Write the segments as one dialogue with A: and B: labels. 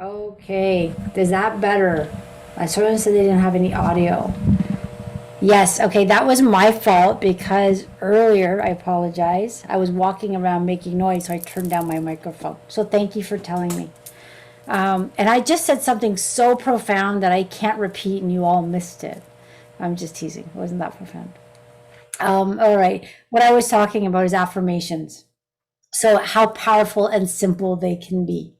A: Okay, is that better? I sort of said they didn't have any audio. Yes, okay, that was my fault because earlier, I apologize. I was walking around making noise, so I turned down my microphone. So thank you for telling me. And I just said something so profound that I can't repeat and you all missed it. I'm just teasing. It wasn't that profound. All right. What I was talking about is affirmations. So, how powerful and simple they can be.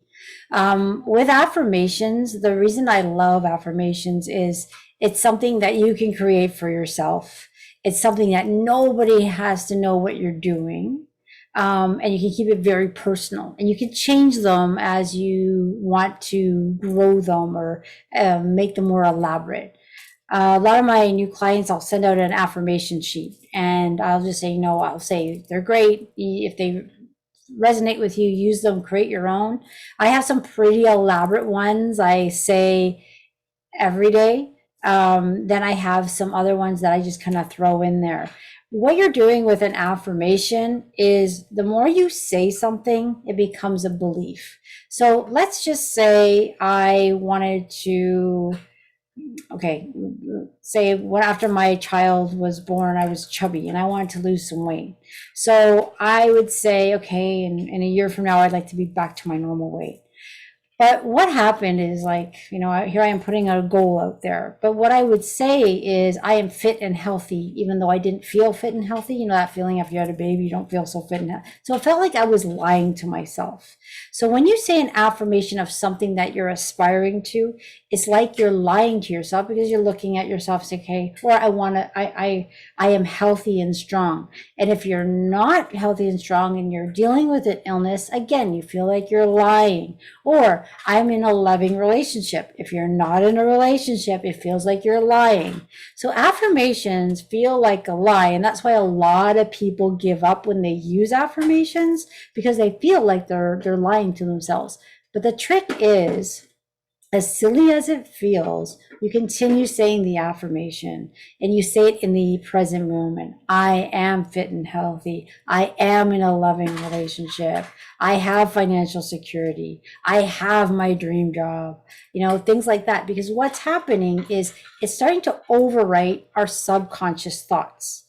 A: With affirmations, the reason I love affirmations is it's something that you can create for yourself. It's something that nobody has to know what you're doing. And you can keep it very personal and you can change them as you want to grow them or make them more elaborate. A lot of my new clients, I'll send out an affirmation sheet and I'll just say, I'll say they're great. If they resonate with you, use them, create your own. I have some pretty elaborate ones I say every day. Then I have some other ones that I just kind of throw in there. What you're doing with an affirmation is the more you say something, it becomes a belief. So let's just say I wanted to, okay, say what after my child was born, I was chubby and I wanted to lose some weight. So I would say, okay, in a year from now, I'd like to be back to my normal weight. But what happened is like, here I am putting a goal out there. But what I would say is I am fit and healthy, even though I didn't feel fit and healthy. You know, that feeling after you had a baby, you don't feel so fit and healthy. So it felt like I was lying to myself. So when you say an affirmation of something that you're aspiring to, it's like you're lying to yourself because you're looking at yourself and say, okay, or I am healthy and strong. And if you're not healthy and strong and you're dealing with an illness, again, you feel like you're lying. Or I'm in a loving relationship. If you're not in a relationship, it feels like you're lying. So affirmations feel like a lie. And that's why a lot of people give up when they use affirmations because they feel like they're lying to themselves. But the trick is, as silly as it feels, you continue saying the affirmation and you say it in the present moment. I am fit and healthy. I am in a loving relationship. I have financial security. I have my dream job, things like that. Because what's happening is it's starting to overwrite our subconscious thoughts.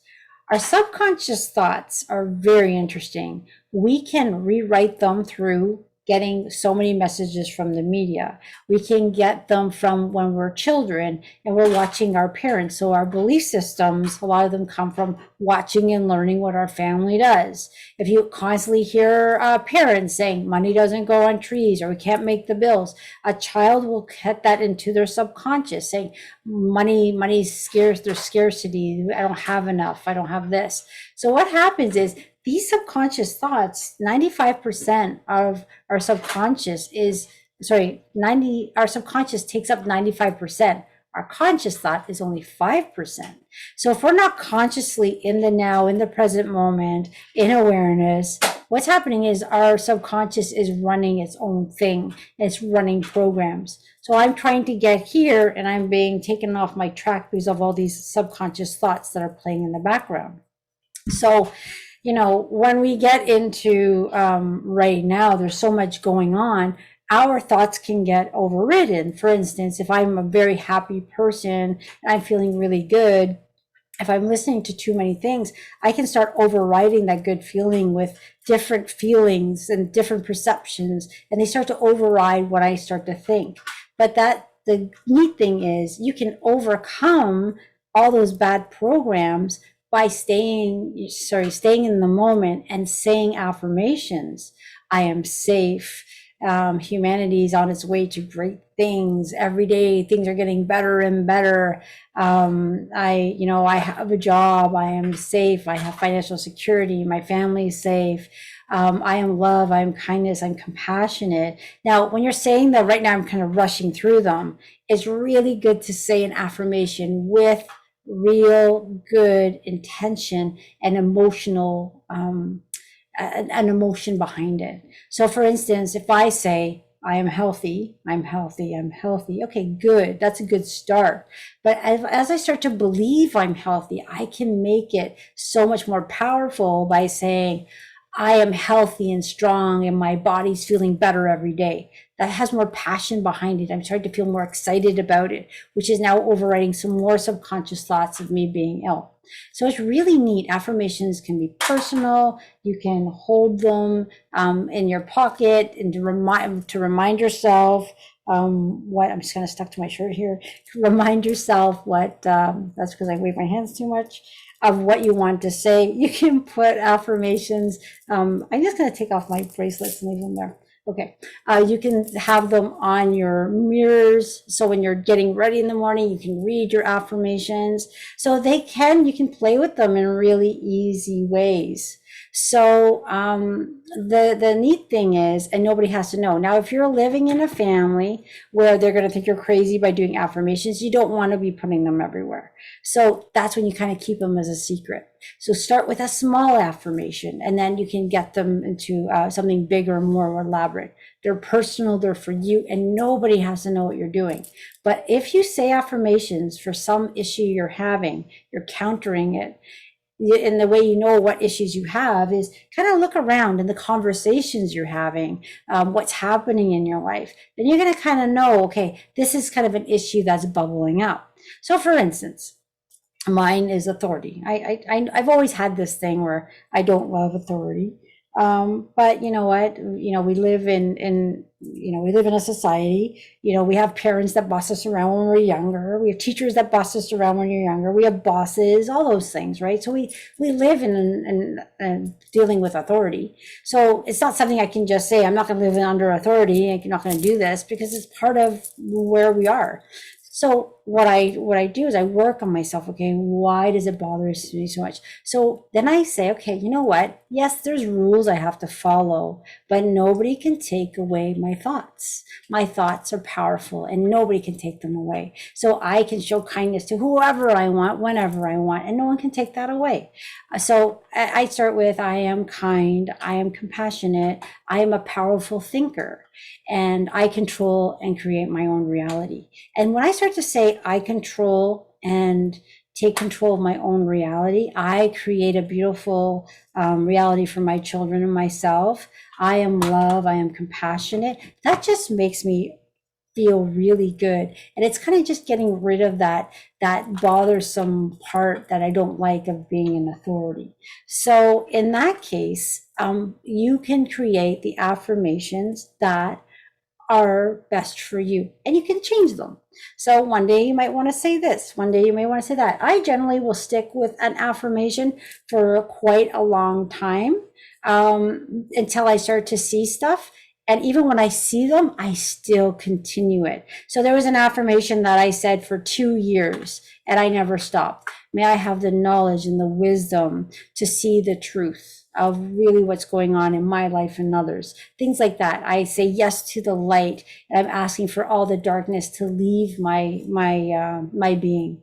A: Our subconscious thoughts are very interesting. We can rewrite them through getting so many messages from the media. We can get them from when we're children and we're watching our parents. So our belief systems, a lot of them come from watching and learning what our family does. If you constantly hear parents saying money doesn't grow on trees or we can't make the bills, a child will get that into their subconscious saying money scarce, there's scarcity, I don't have enough, I don't have this. So what happens is these subconscious thoughts, 95% of our subconscious is, our subconscious takes up 95%. Our conscious thought is only 5%. So if we're not consciously in the now, in the present moment, in awareness, what's happening is our subconscious is running its own thing. It's running programs. So I'm trying to get here and I'm being taken off my track because of all these subconscious thoughts that are playing in the background. So, when we get into right now, there's so much going on. Our thoughts can get overridden. For instance, if I'm a very happy person and I'm feeling really good, if I'm listening to too many things, I can start overriding that good feeling with different feelings and different perceptions, and they start to override what I start to think. But the neat thing is you can overcome all those bad programs by staying in the moment and saying affirmations. I am safe. Humanity is on its way to great things. Every day, things are getting better and better. I have a job. I am safe. I have financial security. My family is safe. I am love. I am kindness. I'm compassionate. Now, when you're saying that right now, I'm kind of rushing through them. It's really good to say an affirmation with real good intention and emotional, an emotion behind it. So for instance, if I say, I am healthy, I'm healthy, I'm healthy. Okay, good. That's a good start. But as I start to believe I'm healthy, I can make it so much more powerful by saying, I am healthy and strong and my body's feeling better every day. That has more passion behind it. I'm starting to feel more excited about it, which is now overriding some more subconscious thoughts of me being ill. So it's really neat. Affirmations can be personal. You can hold them in your pocket and to remind yourself what, I'm just kind of stuck to my shirt here. Remind yourself what, that's because I wave my hands too much, of what you want to say. You can put affirmations. I'm just going to take off my bracelets and leave them there. Okay. You can have them on your mirrors. So when you're getting ready in the morning, you can read your affirmations. So you can play with them in really easy ways. So the neat thing is, and nobody has to know. Now, if you're living in a family where they're going to think you're crazy by doing affirmations, you don't want to be putting them everywhere. So that's when you kind of keep them as a secret. So start with a small affirmation, and then you can get them into something bigger, more elaborate. They're personal, they're for you, and nobody has to know what you're doing. But if you say affirmations for some issue you're having, you're countering it. And the way you know what issues you have is kind of look around in the conversations you're having, what's happening in your life. Then you're going to kind of know, okay, this is kind of an issue that's bubbling up. So for instance, mine is authority. I've always had this thing where I don't love authority. But you know what? We live in a society. We have parents that boss us around when we're younger. We have teachers that boss us around when you're younger. We have bosses, all those things, right? So we live in dealing with authority. So it's not something I can just say, I'm not going to live under authority. I'm not going to do this, because it's part of where we are. So what I do is I work on myself. Okay, why does it bother me so much? So then I say, okay, you know what? Yes, there's rules I have to follow, but nobody can take away my thoughts. My thoughts are powerful and nobody can take them away. So I can show kindness to whoever I want, whenever I want, and no one can take that away. So I start with, I am kind, I am compassionate, I am a powerful thinker, and I control and create my own reality. And when I start to say I control and take control of my own reality, I create a beautiful reality for my children and myself. I am love, I am compassionate. That just makes me feel really good. And it's kind of just getting rid of that bothersome part that I don't like of being an authority. So in that case, you can create the affirmations that are best for you, and you can change them. So one day you might want to say this, one day you may want to say that. I generally will stick with an affirmation for quite a long time, until I start to see stuff. And even when I see them, I still continue it. So there was an affirmation that I said for 2 years and I never stopped. May I have the knowledge and the wisdom to see the truth. of really what's going on in my life and others. Things like that. I say yes to the light, and I'm asking for all the darkness to leave my being.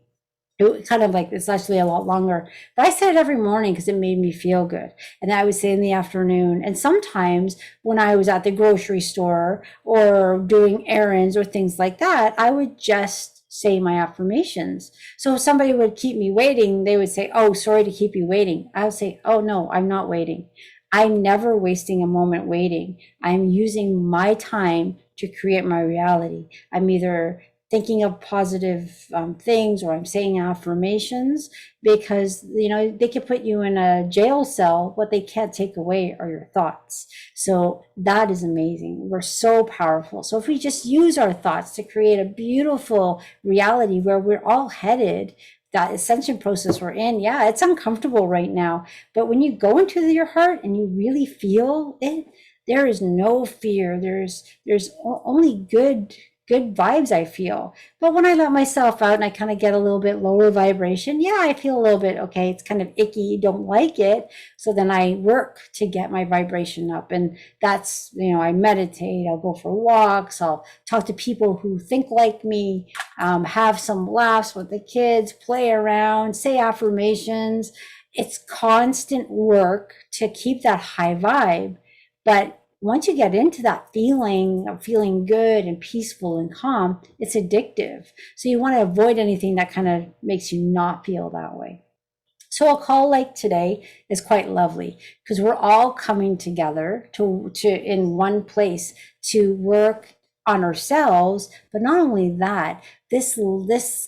A: It kind of like, it's actually a lot longer, but I said it every morning because it made me feel good. And I would say in the afternoon, and sometimes when I was at the grocery store or doing errands or things like that, I would just say my affirmations. So if somebody would keep me waiting, they would say, "Oh, sorry to keep you waiting." I would say, "Oh no, I'm not waiting. I'm never wasting a moment waiting. I'm using my time to create my reality. I'm either thinking of positive things, or I'm saying affirmations, because they could put you in a jail cell. What they can't take away are your thoughts. So that is amazing. We're so powerful. So if we just use our thoughts to create a beautiful reality where we're all headed, that ascension process we're in, yeah, it's uncomfortable right now, but when you go into your heart and you really feel it, there is no fear. There's only good vibes, I feel. But when I let myself out and I kind of get a little bit lower vibration, yeah, I feel a little bit, okay, it's kind of icky, don't like it. So then I work to get my vibration up. And that's, I meditate, I'll go for walks, I'll talk to people who think like me, have some laughs with the kids, play around, say affirmations. It's constant work to keep that high vibe. But once you get into that feeling of feeling good and peaceful and calm, it's addictive. So you want to avoid anything that kind of makes you not feel that way. So a call like today is quite lovely because we're all coming together to in one place to work on ourselves. But not only that, this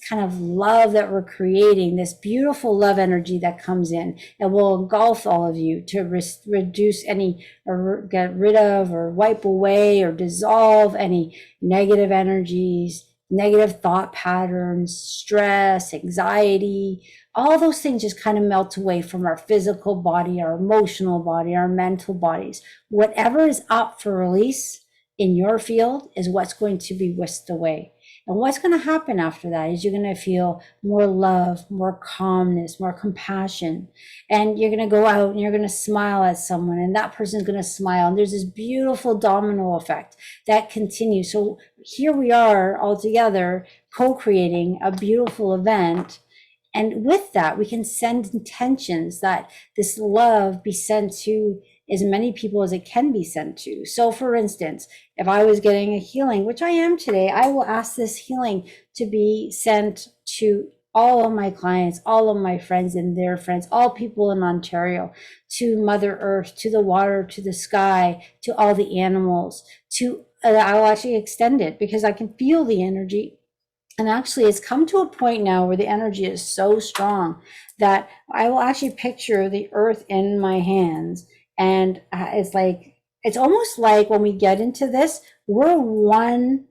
A: kind of love that we're creating, this beautiful love energy that comes in and will engulf all of you to reduce any, or get rid of, or wipe away, or dissolve any negative energies, negative thought patterns, stress, anxiety. All those things just kind of melt away from our physical body, our emotional body, our mental bodies. Whatever is up for release in your field is what's going to be whisked away. And what's going to happen after that is you're going to feel more love, more calmness, more compassion. And you're going to go out and you're going to smile at someone, and that person's going to smile. And there's this beautiful domino effect that continues. So here we are all together co-creating a beautiful event. And with that, we can send intentions that this love be sent to as many people as it can be sent to. So for instance, if I was getting a healing, which I am today, I will ask this healing to be sent to all of my clients, all of my friends and their friends, all people in Ontario, to Mother Earth, to the water, to the sky, to all the animals, I'll actually extend it because I can feel the energy. And actually, it's come to a point now where the energy is so strong that I will actually picture the earth in my hands. And it's almost like when we get into this, we're one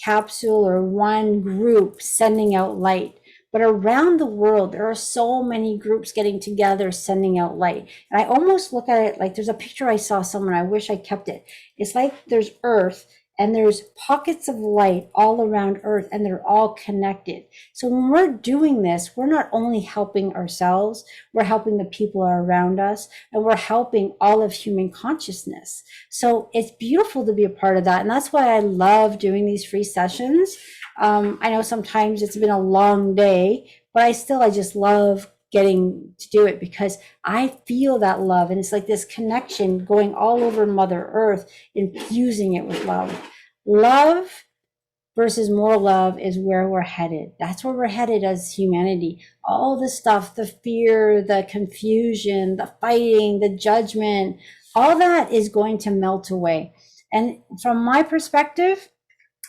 A: capsule or one group sending out light. But around the world, there are so many groups getting together, sending out light. And I almost look at it like there's a picture I saw somewhere, I wish I kept it. It's like there's earth, and there's pockets of light all around earth, and they're all connected. So when we're doing this, we're not only helping ourselves, we're helping the people around us, and we're helping all of human consciousness. So it's beautiful to be a part of that. And that's why I love doing these free sessions. I know sometimes it's been a long day, but I just love getting to do it because I feel that love, and it's like this connection going all over Mother Earth, infusing it with love. Love versus more love is where we're headed. That's where we're headed as humanity. All the stuff, the fear, the confusion, the fighting, the judgment, all that is going to melt away. And from my perspective,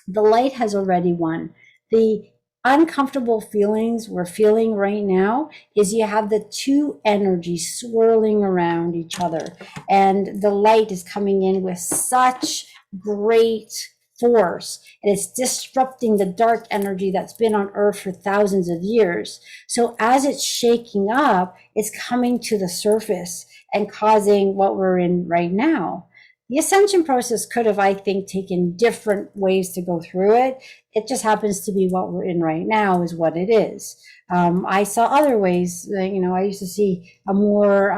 A: the light has already won. The uncomfortable feelings we're feeling right now is you have the two energies swirling around each other, and the light is coming in with such great force, and it's disrupting the dark energy that's been on earth for thousands of years. So as it's shaking up, it's coming to the surface and causing what we're in right now. The ascension process could have, I think, taken different ways to go through it. It just happens to be what we're in right now is what it is. I saw other ways. I used to see a more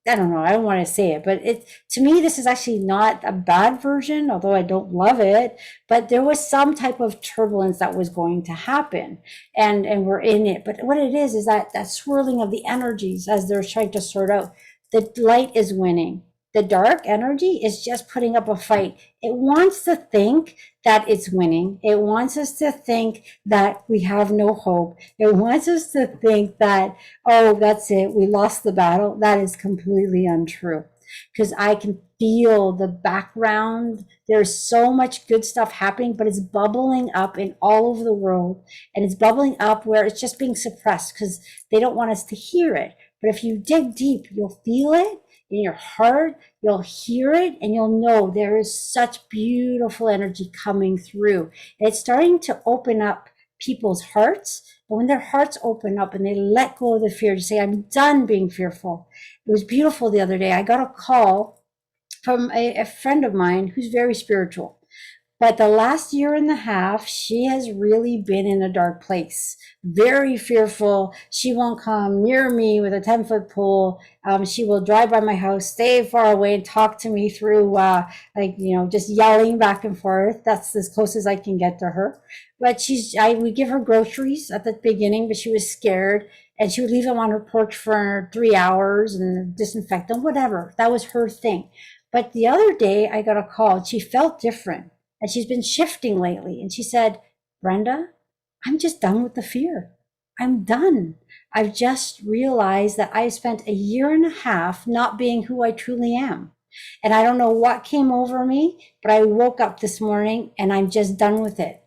A: I don't know, I don't want to say it, but it, to me, this is actually not a bad version, although I don't love it, but there was some type of turbulence that was going to happen, and we're in it. But what it is that swirling of the energies as they're trying to sort out. The light is winning. The dark energy is just putting up a fight. It wants to think that it's winning. It wants us to think that we have no hope. It wants us to think that, oh, that's it, we lost the battle. That is completely untrue. Because I can feel the background. There's so much good stuff happening, but it's bubbling up in all over the world. And it's bubbling up where it's just being suppressed because they don't want us to hear it. But if you dig deep, you'll feel it in your heart, you'll hear it, and you'll know there is such beautiful energy coming through. And it's starting to open up people's hearts. But when their hearts open up and they let go of the fear, to say, I'm done being fearful. It was beautiful the other day. I got a call from a friend of mine who's very spiritual. But the last year and a half, she has really been in a dark place, very fearful. She won't come near me with a 10-foot pole. She will drive by my house, stay far away, and talk to me through, just yelling back and forth. That's as close as I can get to her. But we give her groceries at the beginning, but she was scared. And she would leave them on her porch for 3 hours and disinfect them, whatever. That was her thing. But the other day, I got a call. And she felt different. And she's been shifting lately. And she said, Brenda, I'm just done with the fear. I'm done. I've just realized that I spent a year and a half not being who I truly am. And I don't know what came over me, but I woke up this morning and I'm just done with it.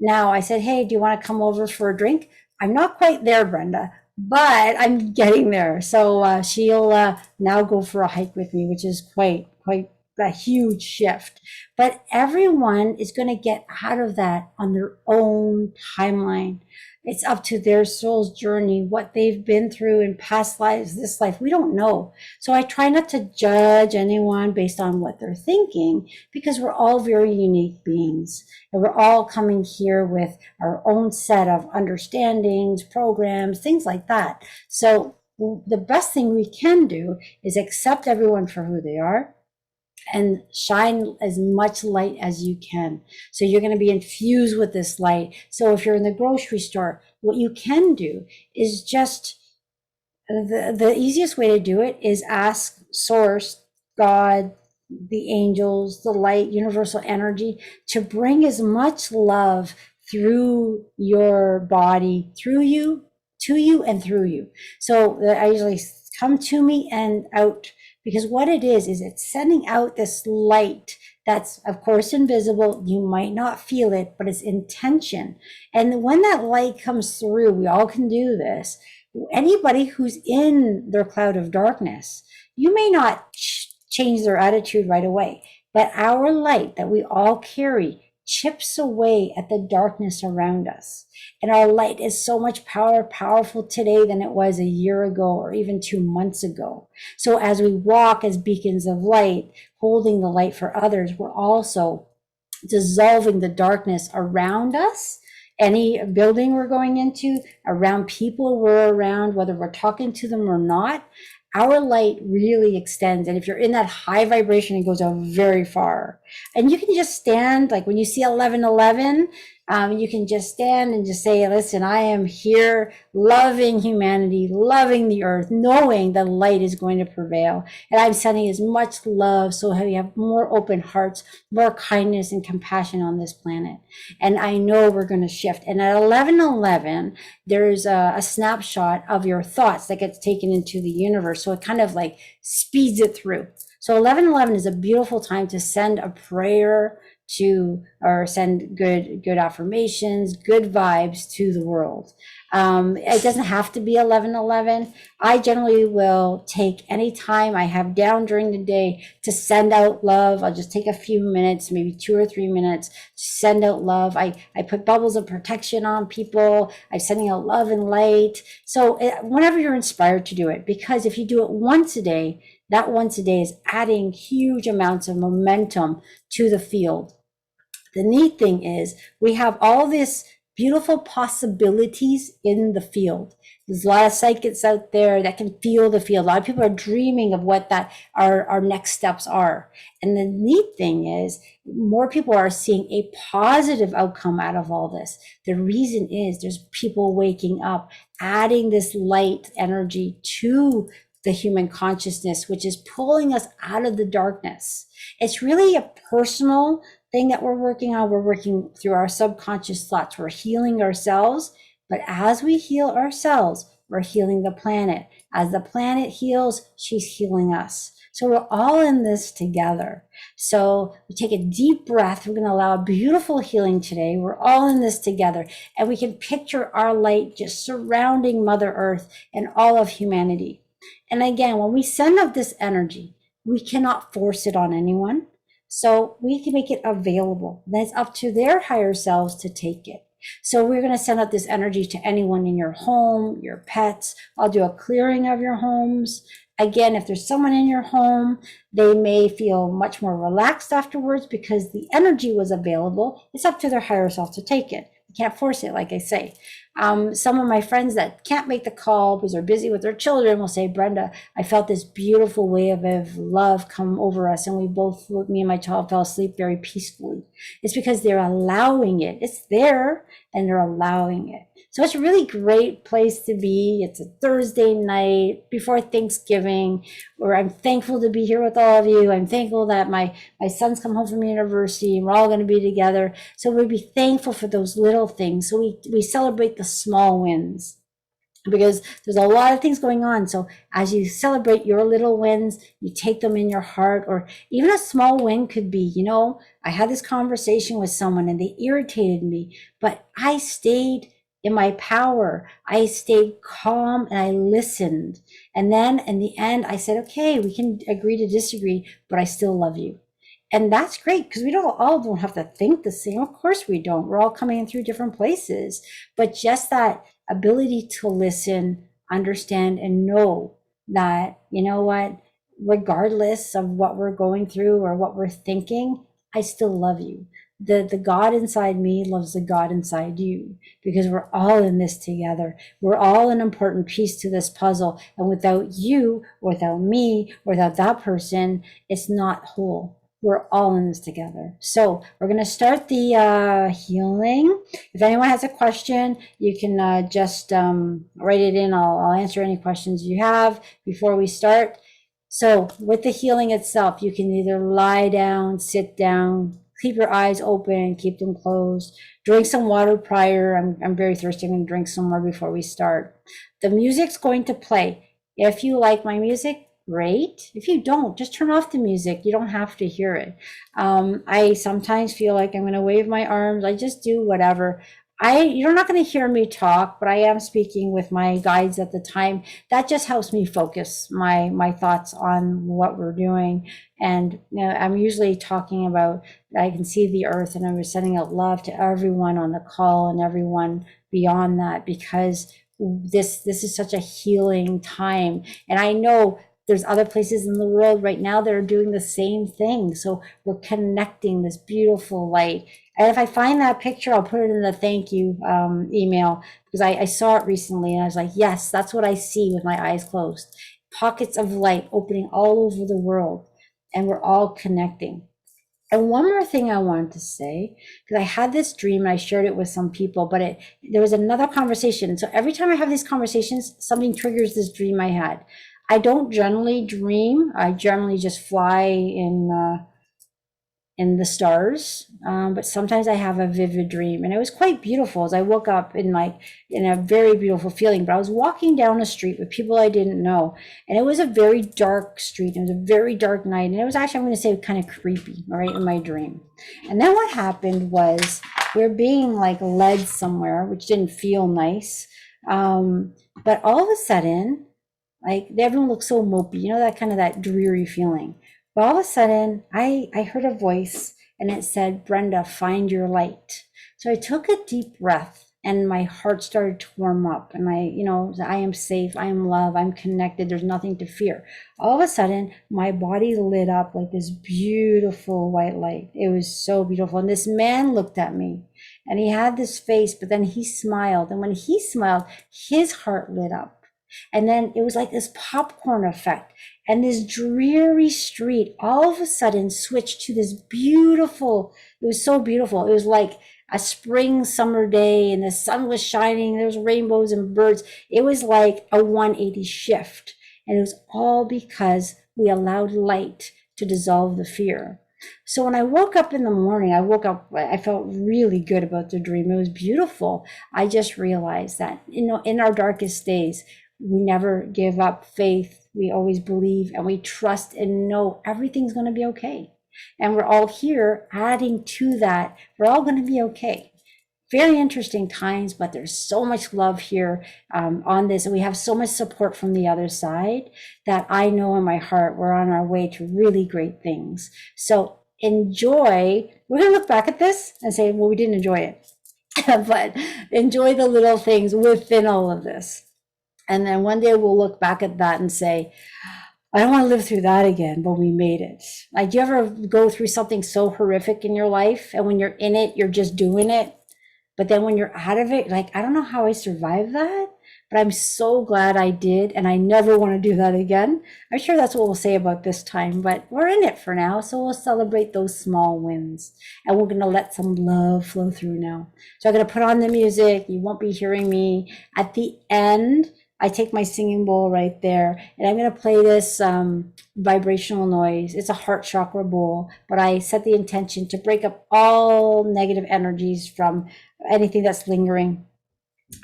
A: Now I said, hey, do you want to come over for a drink? I'm not quite there, Brenda, but I'm getting there. So she'll now go for a hike with me, which is quite a huge shift. But everyone is going to get out of that on their own timeline. It's up to their soul's journey, what they've been through in past lives, this life. We don't know. So I try not to judge anyone based on what they're thinking, because we're all very unique beings. And we're all coming here with our own set of understandings, programs, things like that. So the best thing we can do is accept everyone for who they are, and shine as much light as you can. So you're going to be infused with this light. So if you're in the grocery store, what you can do is just, the easiest way to do it is ask Source, God, the angels, the light, universal energy, to bring as much love through your body, through you, to you, and through you. So I usually come to me and out. Because what it is it's sending out this light that's, of course, invisible. You might not feel it, but it's intention. And when that light comes through, we all can do this. Anybody who's in their cloud of darkness, you may not change their attitude right away, but our light that we all carry chips away at the darkness around us. And our light is so much powerful today than it was a year ago or even 2 months ago. So as we walk as beacons of light, holding the light for others, we're also dissolving the darkness around us, any building we're going into, around people we're around, whether we're talking to them or not. Our light really extends. And if you're in that high vibration, it goes out very far. And you can just stand, like when you see 1111, you can just stand and just say, listen, I am here loving humanity, loving the earth, knowing that light is going to prevail. And I'm sending as much love so we have more open hearts, more kindness and compassion on this planet. And I know we're going to shift. And at 1111, there's a snapshot of your thoughts that gets taken into the universe. So it kind of like speeds it through. So 1111 is a beautiful time to send a prayer or send good affirmations, good vibes to the world. It doesn't have to be 1111. I generally will take any time I have down during the day to send out love. I'll just take a few minutes, maybe 2 or 3 minutes, to send out love. I put bubbles of protection on people. I'm sending out love and light. So whenever you're inspired to do it, because if you do it once a day, that once a day is adding huge amounts of momentum to the field. The neat thing is we have all this beautiful possibilities in the field. There's a lot of psychics out there that can feel the field. A lot of people are dreaming of what that our next steps are. And the neat thing is more people are seeing a positive outcome out of all this. The reason is there's people waking up, adding this light energy to the human consciousness, which is pulling us out of the darkness. It's really a personal thing that we're working on. We're working through our subconscious thoughts. We're healing ourselves. But as we heal ourselves, we're healing the planet. As the planet heals, she's healing us. So we're all in this together. So we take a deep breath. We're going to allow a beautiful healing today. We're all in this together. And we can picture our light just surrounding Mother Earth and all of humanity. And again, when we send out this energy, we cannot force it on anyone. So we can make it available. Then it's up to their higher selves to take it. So we're going to send out this energy to anyone in your home, your pets. I'll do a clearing of your homes. Again, if there's someone in your home, they may feel much more relaxed afterwards because the energy was available. It's up to their higher self to take it. You can't force it, like I say. Some of my friends that can't make the call because they're busy with their children will say, Brenda, I felt this beautiful wave of love come over us. And we both, me and my child, fell asleep very peacefully. It's because they're allowing it. It's there and they're allowing it. So it's a really great place to be. It's a Thursday night before Thanksgiving, where I'm thankful to be here with all of you. I'm thankful that my son's come home from university and we're all going to be together. So we'll be thankful for those little things. So we celebrate the small wins because there's a lot of things going on. So as you celebrate your little wins, you take them in your heart, or even a small win could be, I had this conversation with someone and they irritated me, but I stayed in my power. I stayed calm and I listened. And then in the end, I said, okay, we can agree to disagree, but I still love you. And that's great because we all don't have to think the same. Of course we don't. We're all coming in through different places. But just that ability to listen, understand, and know that, regardless of what we're going through or what we're thinking, I still love you. The God inside me loves the God inside you because we're all in this together. We're all an important piece to this puzzle. And without you, without me, without that person, it's not whole. We're all in this together. So we're going to start the healing. If anyone has a question, you can just write it in. I'll answer any questions you have before we start. So with the healing itself, you can either lie down, sit down, keep your eyes open, keep them closed. Drink some water prior. I'm very thirsty. I'm going to drink some more before we start. The music's going to play. If you like my music, great. If you don't, just turn off the music. You don't have to hear it. I sometimes feel like I'm going to wave my arms. I just do whatever. You're not going to hear me talk, but I am speaking with my guides at the time. That just helps me focus my thoughts on what we're doing. And I'm usually talking about, I can see the earth, and I'm sending out love to everyone on the call and everyone beyond that, because this is such a healing time. And I know there's other places in the world right now that are doing the same thing. So we're connecting this beautiful light. And if I find that picture, I'll put it in the thank you email, because I saw it recently and I was like, yes, that's what I see with my eyes closed. Pockets of light opening all over the world, and we're all connecting. And one more thing I wanted to say, because I had this dream and I shared it with some people, but there was another conversation. So every time I have these conversations, something triggers this dream I had. I don't generally dream. I generally just fly in the stars, but sometimes I have a vivid dream, and it was quite beautiful. As I woke up in a very beautiful feeling, but I was walking down a street with people I didn't know, and it was a very dark street. It was a very dark night, and it was actually, I'm going to say, kind of creepy, right, in my dream. And then what happened was we were being led somewhere, which didn't feel nice, but all of a sudden, everyone looked so mopey, that dreary feeling. But all of a sudden, I heard a voice, and it said, Brenda, find your light. So I took a deep breath, and my heart started to warm up, and I am safe, I am loved, I'm connected, there's nothing to fear. All of a sudden, my body lit up like this beautiful white light. It was so beautiful. And this man looked at me, and he had this face, but then he smiled. And when he smiled, his heart lit up. And then it was like this popcorn effect. And this dreary street all of a sudden switched to this beautiful, it was so beautiful. It was like a spring summer day and the sun was shining. There was rainbows and birds. It was like a 180 shift. And it was all because we allowed light to dissolve the fear. So when I woke up in the morning, I felt really good about the dream. It was beautiful. I just realized that, in our darkest days, we never give up faith. We always believe and we trust and know everything's going to be okay. And we're all here adding to that. We're all going to be okay. Very interesting times, but there's so much love here on this. And we have so much support from the other side that I know in my heart we're on our way to really great things. So enjoy. We're going to look back at this and say, well, we didn't enjoy it. But enjoy the little things within all of this. And then one day we'll look back at that and say, I don't want to live through that again, but we made it. Like, do you ever go through something so horrific in your life and when you're in it, you're just doing it? But then when you're out of it, like, I don't know how I survived that, but I'm so glad I did. And I never want to do that again. I'm sure that's what we'll say about this time, but we're in it for now. So we'll celebrate those small wins and we're going to let some love flow through now. So I'm going to put on the music. You won't be hearing me at the end. I take my singing bowl right there and I'm going to play this vibrational noise. It's a heart chakra bowl, but I set the intention to break up all negative energies from anything that's lingering.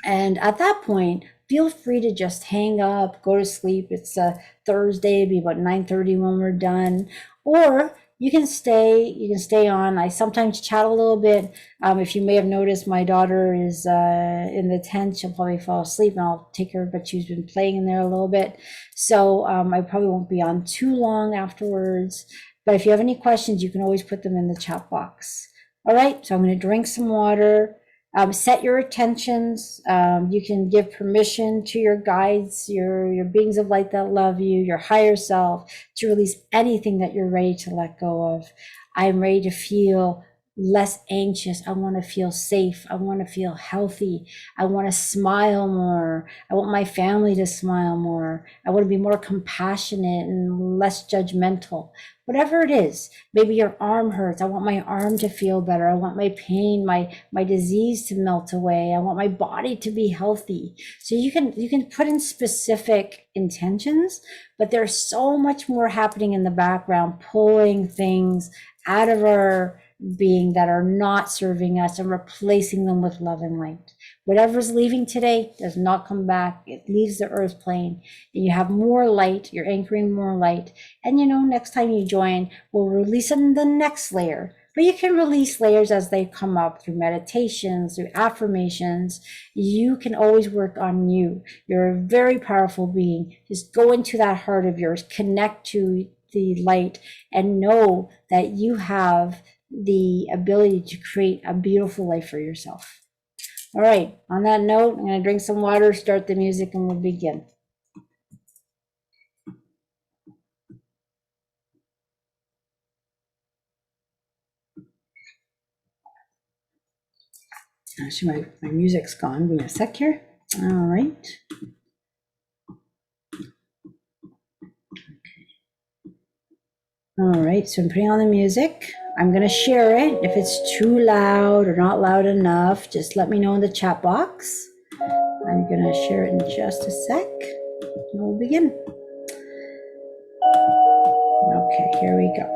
A: And at that point, feel free to just hang up, go to sleep. It's a Thursday, it'll be about 9:30 when we're done. Or you can stay on. I sometimes chat a little bit. If you may have noticed, my daughter is in the tent. She'll probably fall asleep and I'll take her, but she's been playing in there a little bit. So I probably won't be on too long afterwards. But if you have any questions, you can always put them in the chat box. All right, so I'm going to drink some water. Set your intentions. You can give permission to your guides, your beings of light that love you, your higher self, to release anything that you're ready to let go of. I'm ready to feel less anxious. I want to feel safe. I want to feel healthy. I want to smile more. I want my family to smile more. I want to be more compassionate and less judgmental. Whatever it is, maybe your arm hurts. I want my arm to feel better. I want my pain, my disease to melt away. I want my body to be healthy. So you can put in specific intentions, but there's so much more happening in the background, pulling things out of our being that are not serving us and replacing them with love and light. Whatever's leaving today does not come back. It leaves the earth plane and you have more light. You're anchoring more light. And next time you join, we'll release in the next layer. But you can release layers as they come up through meditations, through affirmations. You can always work on you. You're a very powerful being. Just go into that heart of yours, connect to the light, and know that you have the ability to create a beautiful life for yourself. All right, on that note, I'm going to drink some water, start the music, and we'll begin. Actually, my music's gone. Give me a sec here. All right. All right, so I'm putting on the music. I'm going to share it. If it's too loud or not loud enough, just let me know in the chat box. I'm going to share it in just a sec. And we'll begin. Okay, here we go.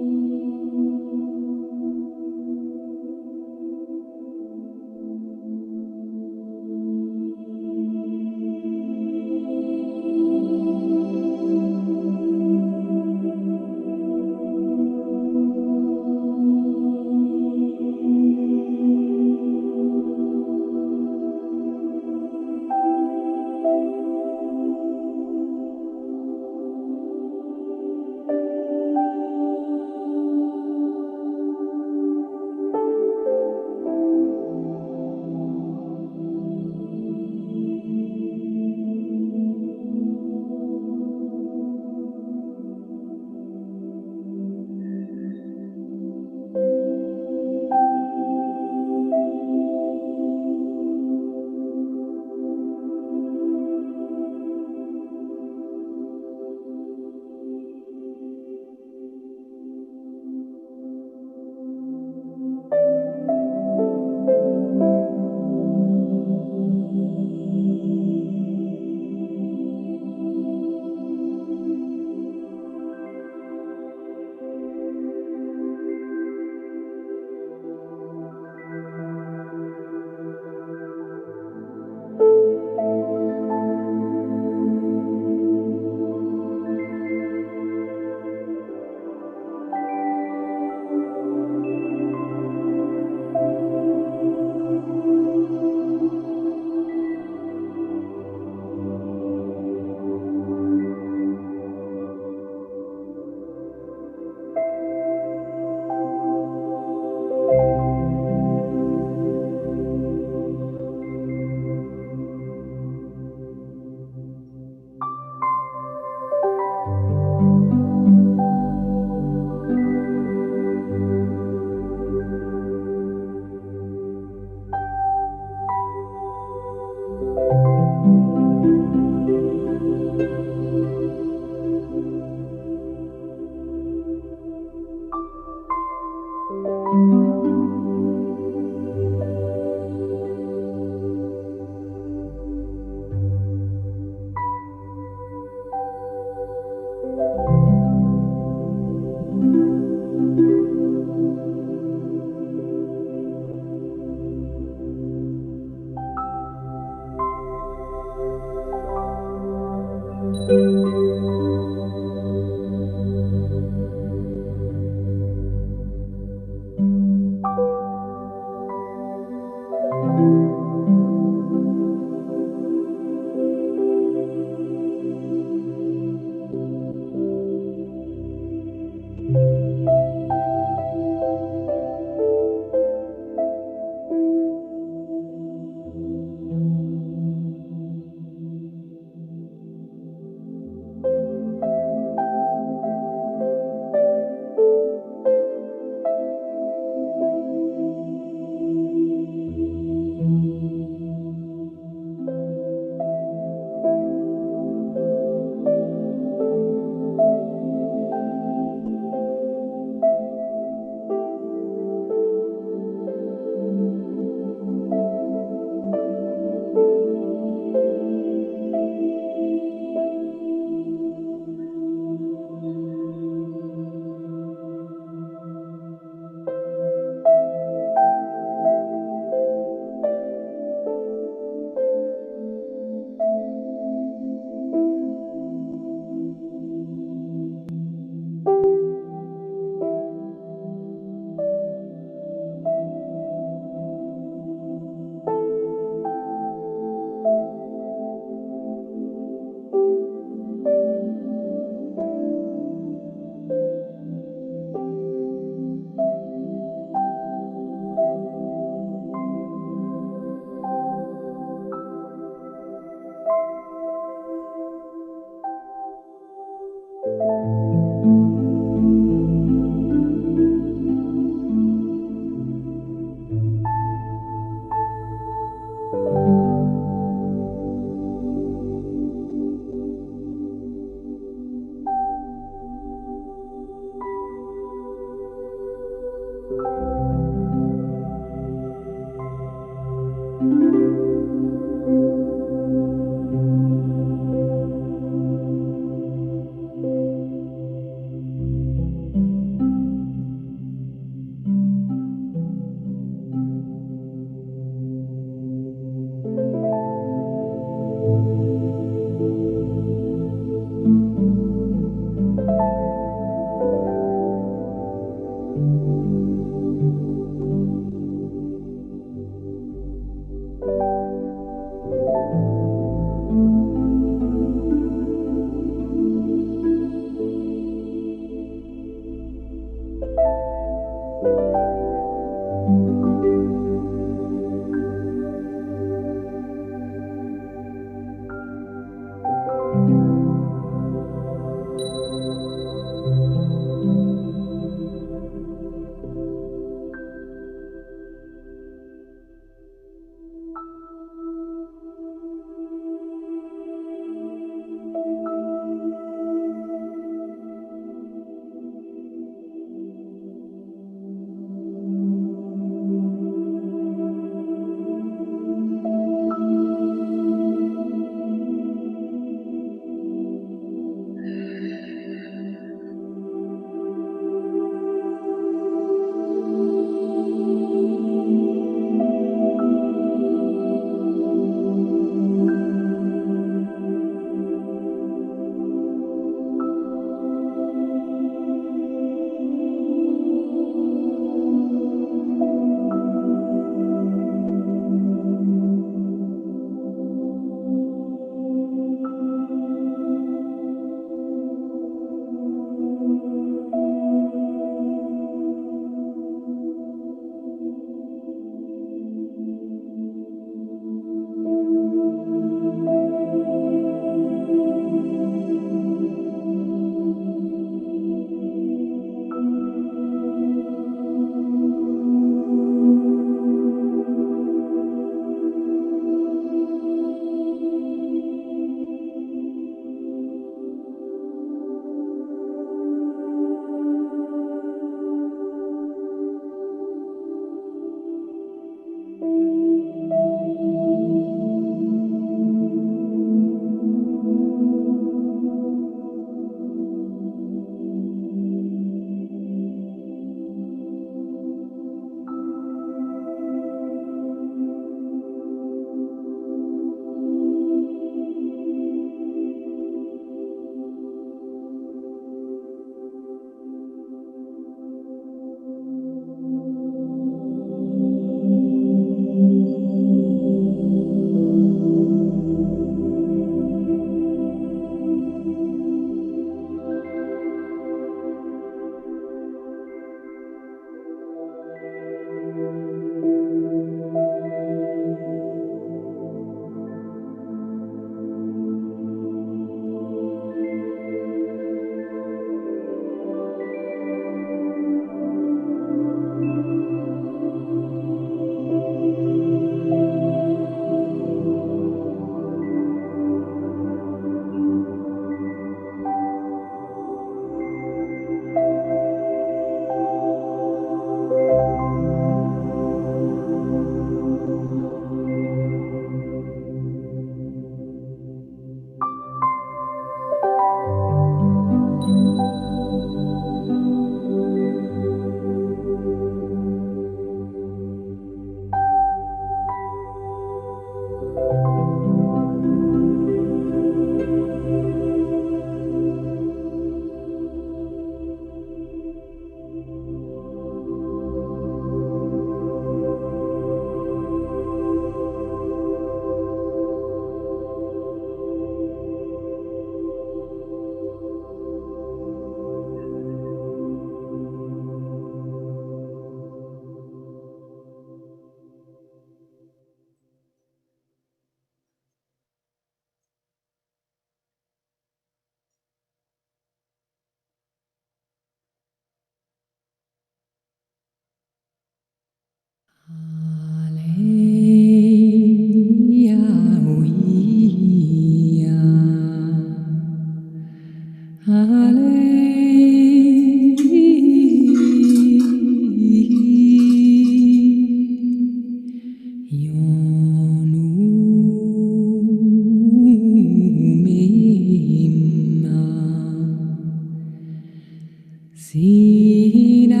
B: Sina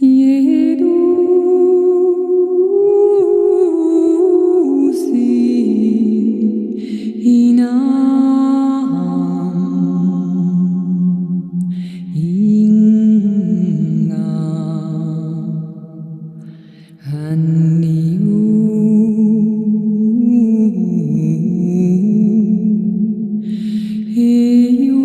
B: Yedu Inam Inga Haniu Heyu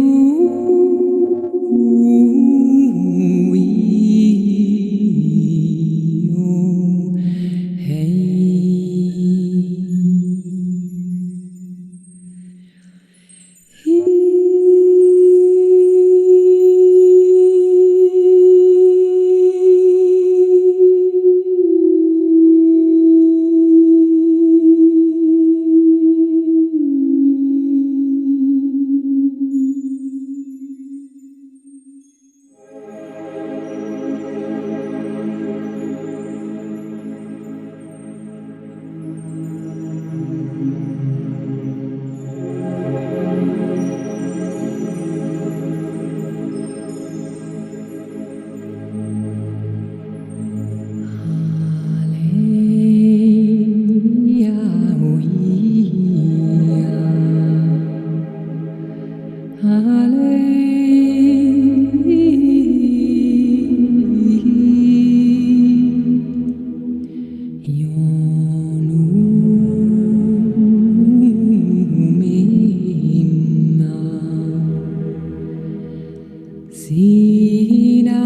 B: Sina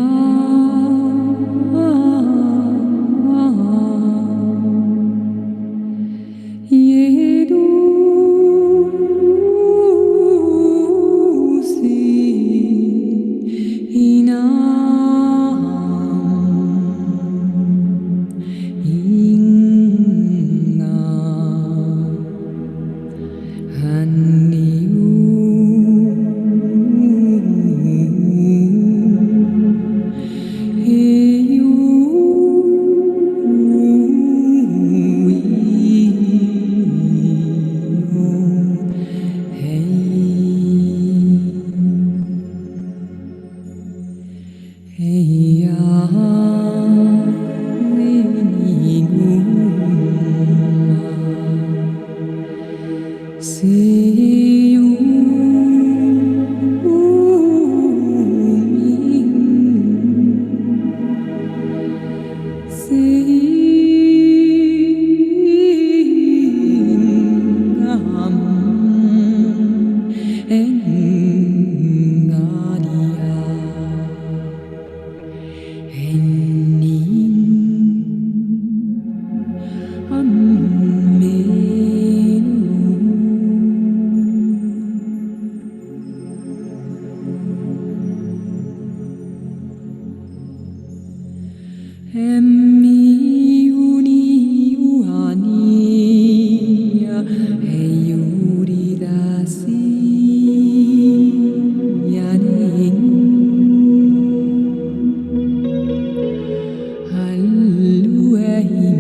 B: Yedu Inam Inga Haniu Heyu Heya Seyu Singam Engadia Hening Amenu Emmi uni uania Heyuri dasi Yaning Haluehim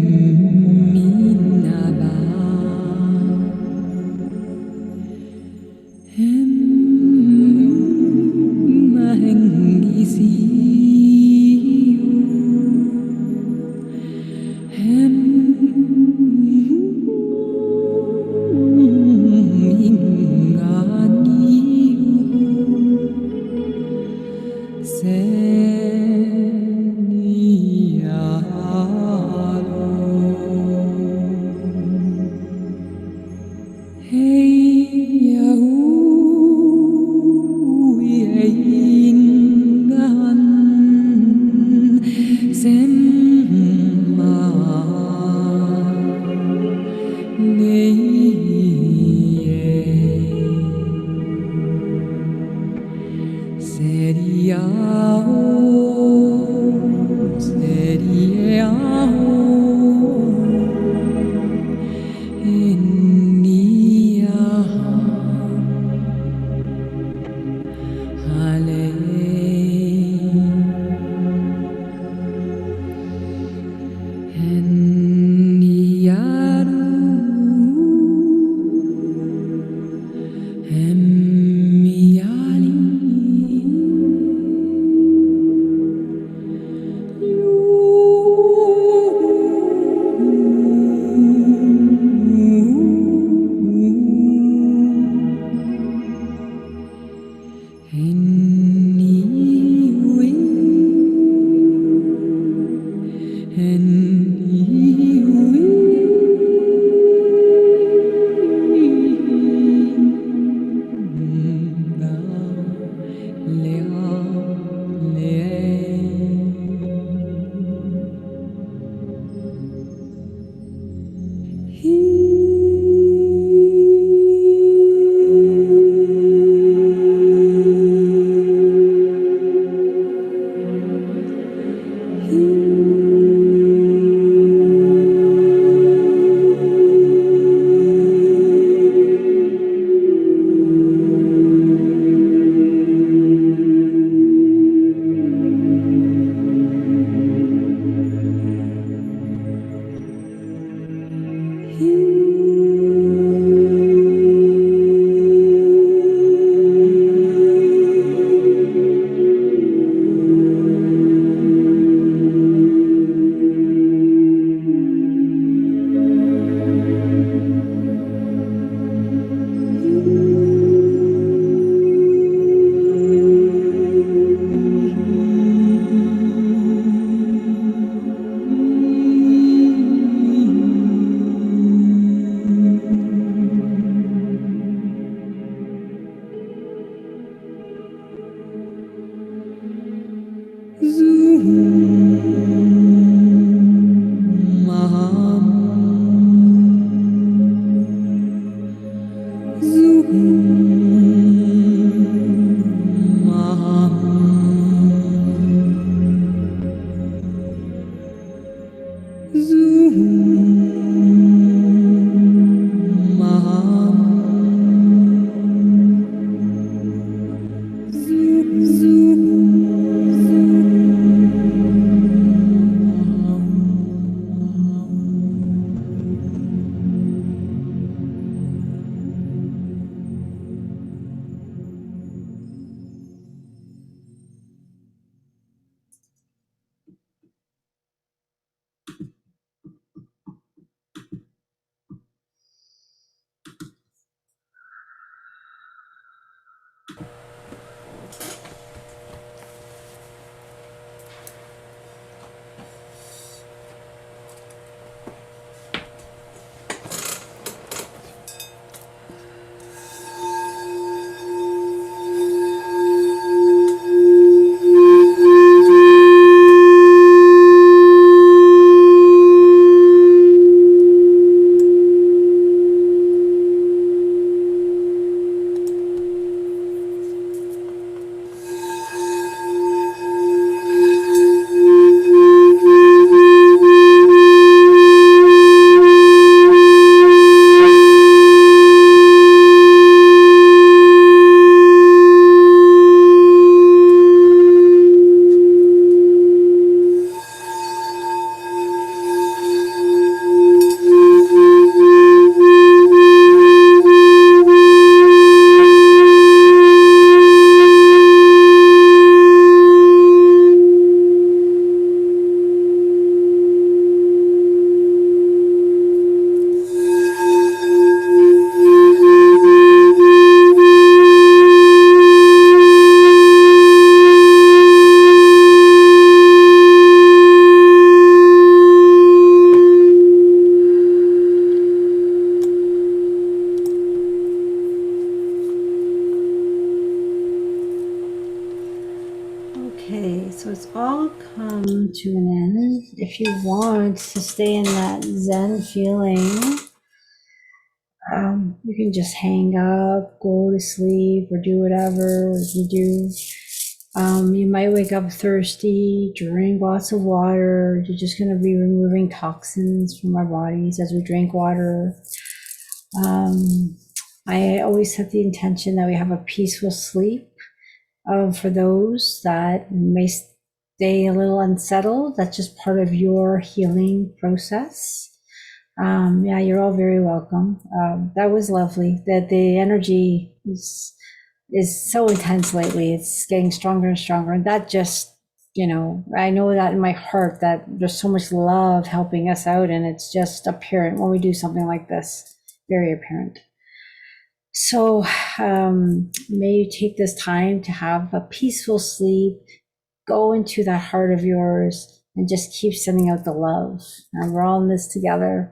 B: minaba Mahengisi Hey Yahu Ingan Semma Neye Seriao Seriao Enia
A: Okay, so it's all come to an end. If you want to stay in that Zen feeling, you can just hang up, go to sleep, or do whatever you do. You might wake up thirsty, drink lots of water. You're just going to be removing toxins from our bodies as we drink water. I always set the intention that we have a peaceful sleep. For those that may stay a little unsettled, that's just part of your healing process. Yeah, you're all very welcome. That was lovely. That the energy is so intense lately. It's getting stronger and stronger. And that just, I know that in my heart that there's so much love helping us out, and it's just apparent when we do something like this. Very apparent. So may you take this time to have a peaceful sleep, go into that heart of yours, and just keep sending out the love. And we're all in this together.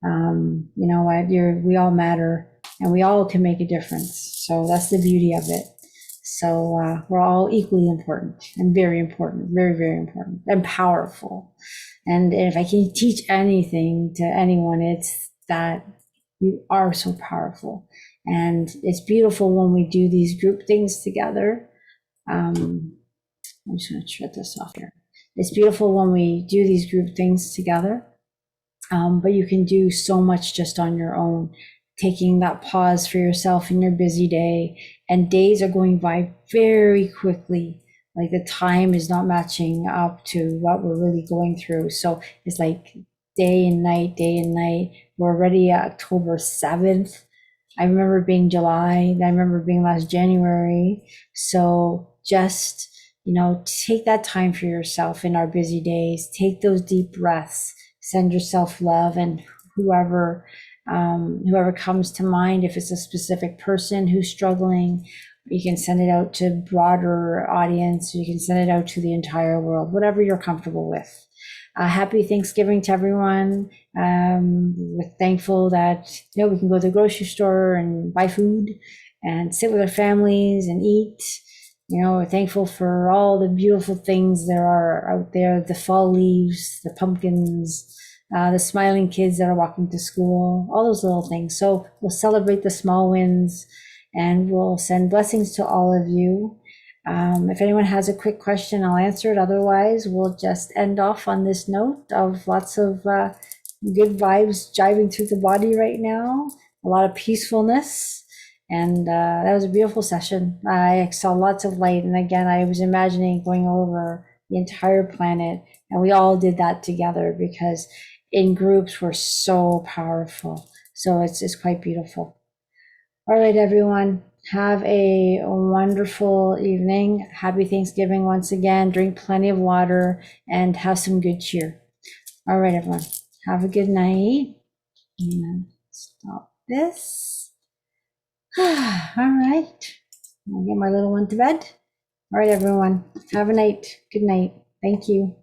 A: You know what? We all matter, and we all can make a difference. So that's the beauty of it. So we're all equally important and very important, very, very important and powerful. And if I can teach anything to anyone, it's that you are so powerful. And it's beautiful when we do these group things together. I'm just going to shut this off here. It's beautiful when we do these group things together. But you can do so much just on your own, taking that pause for yourself in your busy day. And days are going by very quickly. Like the time is not matching up to what we're really going through. So it's like day and night, day and night. We're already October 7th. I remember being July. I remember being last January. So just, take that time for yourself in our busy days. Take those deep breaths. Send yourself love, and whoever comes to mind. If it's a specific person who's struggling, you can send it out to broader audience. You can send it out to the entire world, whatever you're comfortable with. Happy Thanksgiving to everyone. We're thankful that we can go to the grocery store and buy food and sit with our families and eat. We're thankful for all the beautiful things there are out there, the fall leaves, the pumpkins, the smiling kids that are walking to school, all those little things. So we'll celebrate the small wins and we'll send blessings to all of you. If anyone has a quick question, I'll answer it. Otherwise, we'll just end off on this note of lots of good vibes driving through the body right now, a lot of peacefulness. And that was a beautiful session. I saw lots of light. And again, I was imagining going over the entire planet. And we all did that together because in groups we're so powerful. So it's quite beautiful. All right, everyone. Have a wonderful evening. Happy Thanksgiving once again. Drink plenty of water and have some good cheer. All right, everyone. Have a good night. And stop this. All right. I'll get my little one to bed. All right, everyone. Have a night. Good night. Thank you.